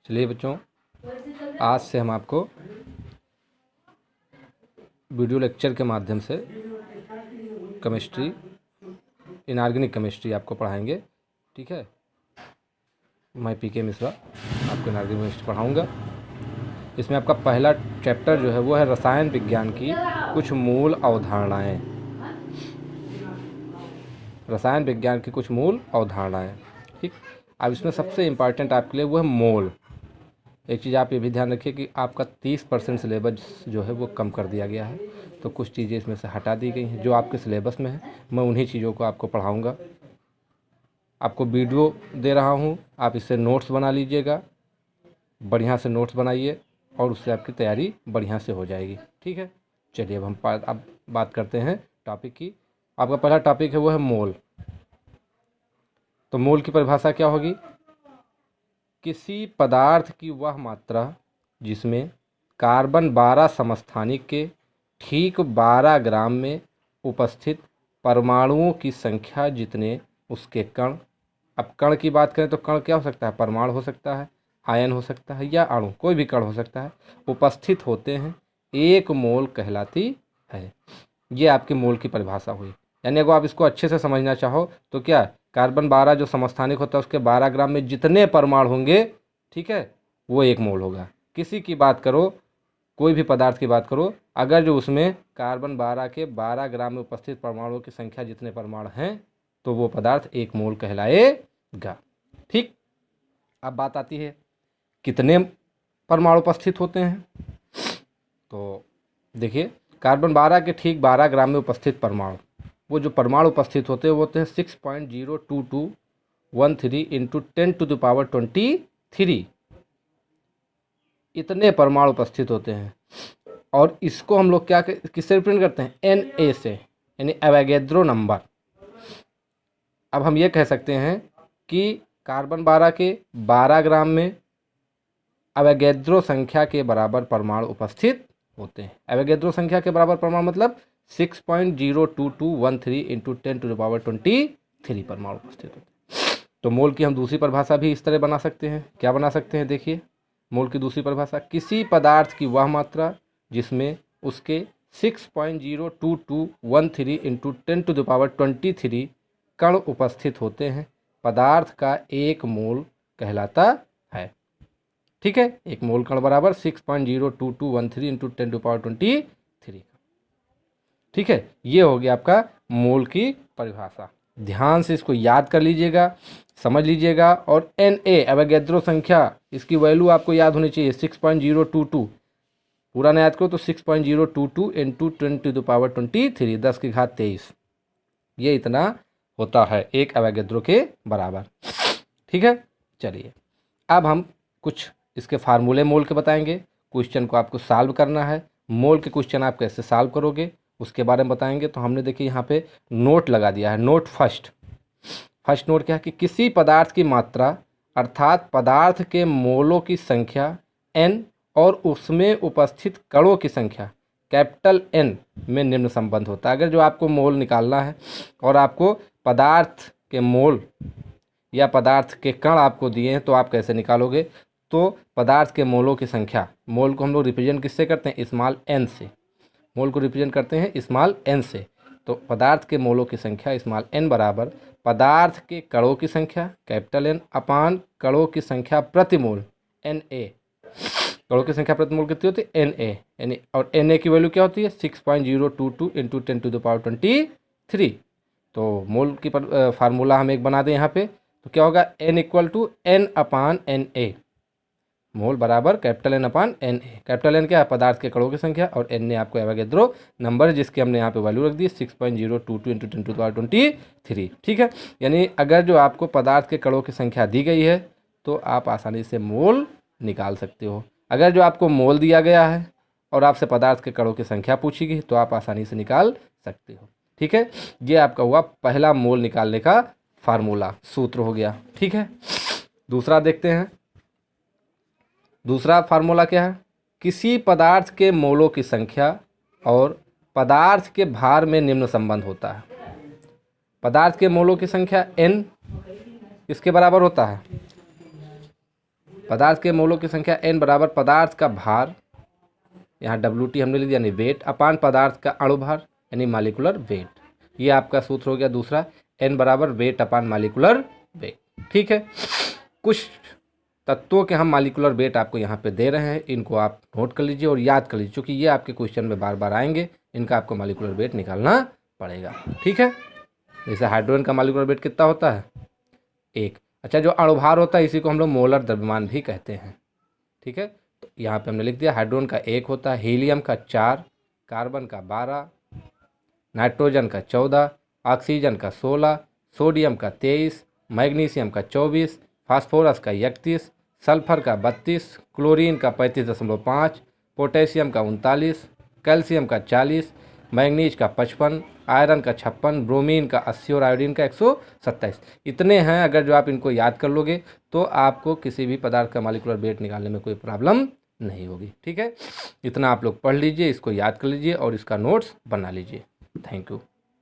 चलिए बच्चों, आज से हम आपको वीडियो लेक्चर के माध्यम से केमिस्ट्री, इनऑर्गेनिक केमिस्ट्री आपको पढ़ाएंगे। ठीक है, मैं पीके मिश्रा आपको इनऑर्गेनिक केमिस्ट्री पढ़ाऊंगा। इसमें आपका पहला चैप्टर जो है वो है रसायन विज्ञान की कुछ मूल अवधारणाएं। रसायन विज्ञान की कुछ मूल अवधारणाएं। ठीक, अब इसमें सबसे इम्पॉर्टेंट आपके लिए वो है मोल। एक चीज़ आप ये भी ध्यान रखिए कि आपका 30% सिलेबस जो है वो कम कर दिया गया है, तो कुछ चीज़ें इसमें से हटा दी गई हैं जो आपके सिलेबस में है। मैं उन्हीं चीज़ों को आपको पढ़ाऊंगा। आपको वीडियो दे रहा हूँ, आप इससे नोट्स बना लीजिएगा, बढ़िया से नोट्स बनाइए और उससे आपकी तैयारी बढ़िया से हो जाएगी। ठीक है, चलिए अब हम अब बात करते हैं टॉपिक की। आपका पहला टॉपिक है वो है मोल। तो मोल की परिभाषा क्या होगी? किसी पदार्थ की वह मात्रा जिसमें कार्बन 12 समस्थानिक के ठीक 12 ग्राम में उपस्थित परमाणुओं की संख्या जितने उसके कण। अब कण की बात करें तो कण क्या हो सकता है? परमाणु हो सकता है, आयन हो सकता है या अणु, कोई भी कण हो सकता है, उपस्थित होते हैं, एक मोल कहलाती है। ये आपकी मोल की परिभाषा हुई। यानी अगर आप इसको अच्छे से समझना चाहो तो क्या, कार्बन 12 जो समस्थानिक होता है उसके 12 ग्राम में जितने परमाणु होंगे, ठीक है, वो एक मोल होगा। किसी की बात करो, कोई भी पदार्थ की बात करो, अगर जो उसमें कार्बन 12 के 12 ग्राम में उपस्थित परमाणुओं की संख्या जितने परमाणु हैं तो वो पदार्थ एक मोल कहलाएगा। ठीक, अब बात आती है कितने परमाणु उपस्थित होते हैं। तो देखिए, कार्बन 12 के ठीक 12 ग्राम में उपस्थित परमाणु, वो जो परमाणु उपस्थित होते हैं वो होते हैं 6.02213 इंटू 10⁻23। इतने परमाणु उपस्थित होते हैं। और इसको हम लोग क्या किससे रिप्रेजेंट करते हैं? Na से, यानी एवोगैड्रो नंबर। अब हम ये कह सकते हैं कि कार्बन 12 के 12 ग्राम में एवोगैड्रो संख्या के बराबर परमाणु उपस्थित होते हैं। एवोगैड्रो संख्या के बराबर परमाणु मतलब 6.02213 इंटू 10⁻23 परमाणु उपस्थित होते हैं। तो मोल की हम दूसरी परिभाषा भी इस तरह बना सकते हैं। क्या बना सकते हैं? देखिए, मोल की दूसरी परिभाषा, किसी पदार्थ की वह मात्रा जिसमें उसके 6.02213 इंटू 10⁻23 कण उपस्थित होते हैं, पदार्थ का एक मोल कहलाता है। ठीक है, एक मोल कण बराबर 6.02213 इंटू 10⁻23। ठीक है, ये हो गया आपका मोल की परिभाषा। ध्यान से इसको याद कर लीजिएगा, समझ लीजिएगा। और Na एवोगैड्रो संख्या, इसकी वैल्यू आपको याद होनी चाहिए 6.022। पूरा ना याद करो तो 6.022 इंटू 10⁻23, 10⁻23, ये इतना होता है एक एवोगैड्रो के बराबर। ठीक है, चलिए अब हम कुछ इसके फार्मूले मोल के बताएंगे। क्वेश्चन को आपको सॉल्व करना है। मोल के क्वेश्चन आप कैसे सॉल्व करोगे उसके बारे में बताएंगे। तो हमने देखिए यहाँ पे नोट लगा दिया है। नोट फर्स्ट नोट क्या है कि किसी पदार्थ की मात्रा अर्थात पदार्थ के मोलों की संख्या n और उसमें उपस्थित कणों की संख्या कैपिटल N में निम्न संबंध होता है। अगर जो आपको मोल निकालना है और आपको पदार्थ के मोल या पदार्थ के कण आपको दिए हैं तो आप कैसे निकालोगे? तो पदार्थ के मोलों की संख्या, मोल को हम लोग रिप्रेजेंट किससे करते हैं? स्मॉल n से। मोल को रिप्रेजेंट करते हैं स्मॉल n से। तो पदार्थ के मोलों की संख्या स्मॉल n बराबर पदार्थ के कणों की संख्या कैपिटल N अपान कणों की संख्या प्रति मोल Na। कणों की संख्या प्रति मोल कितनी होती है? Na, यानी और Na की वैल्यू क्या होती है? 6.022 इंटू 10⁻23। तो मोल की फार्मूला हम एक बना दें यहाँ पे, तो क्या होगा? N equal to N upon Na। Mole बराबर capital N upon Na। Capital N क्या है? पदार्थ के कणों की संख्या, और Na आपको एवोगैड्रो नंबर है जिसकी हमने यहाँ पे वैल्यू रख दी 6.022 इंटू 10⁻23। ठीक है, यानी अगर जो आपको पदार्थ के कणों की संख्या दी गई है तो आप आसानी से मोल निकाल सकते हो। अगर जो आपको मोल दिया गया है और आपसे पदार्थ के कणों की संख्या पूछी गई तो आप आसानी से निकाल सकते हो। ठीक है, ये आपका हुआ पहला मोल निकालने का फार्मूला, सूत्र हो गया। ठीक है, दूसरा देखते हैं। दूसरा फार्मूला क्या है? किसी पदार्थ के मोलों की संख्या और पदार्थ के भार में निम्न संबंध होता है। पदार्थ के मोलों की संख्या n किसके बराबर होता है? पदार्थ के मोलों की संख्या n बराबर पदार्थ का भार, यहाँ WT हमने लिख दिया यानी वेट, अपान पदार्थ का अणुभार यानी मालिकुलर वेट। ये आपका सूत्र हो गया दूसरा, n बराबर वेट अपान मालिकुलर वेट। ठीक है, कुछ तत्वों के हम मालिकुलर वेट आपको यहाँ पे दे रहे हैं, इनको आप नोट कर लीजिए और याद कर लीजिए, क्योंकि ये आपके क्वेश्चन में बार बार आएंगे, इनका आपको मालिकुलर वेट निकालना पड़ेगा। ठीक है, जैसे हाइड्रोजन का मालिकुलर वेट कितना होता है 1। अच्छा, जो अणुभार होता है इसी को हम लोग मोलर द्रव्यमान भी कहते हैं। ठीक है, तो यहाँ पे हमने लिख दिया हाइड्रोजन का 1 होता है, हीलियम का 4, कार्बन का 12, नाइट्रोजन का 14, ऑक्सीजन का 16, सोडियम का 23, मैग्नीशियम का 24, फास्फोरस का 31, सल्फर का 32, क्लोरीन का 35.5, पोटेशियम का 39, कैल्शियम का 40, मैग्नीज का 55, आयरन का 56, ब्रोमीन का 80 और आयोडीन का 127। इतने हैं, अगर जो आप इनको याद कर लोगे तो आपको किसी भी पदार्थ का मालिकुलर वेट निकालने में कोई प्रॉब्लम नहीं होगी। ठीक है, इतना आप लोग पढ़ लीजिए, इसको याद कर लीजिए और इसका नोट्स बना लीजिए। Thank you.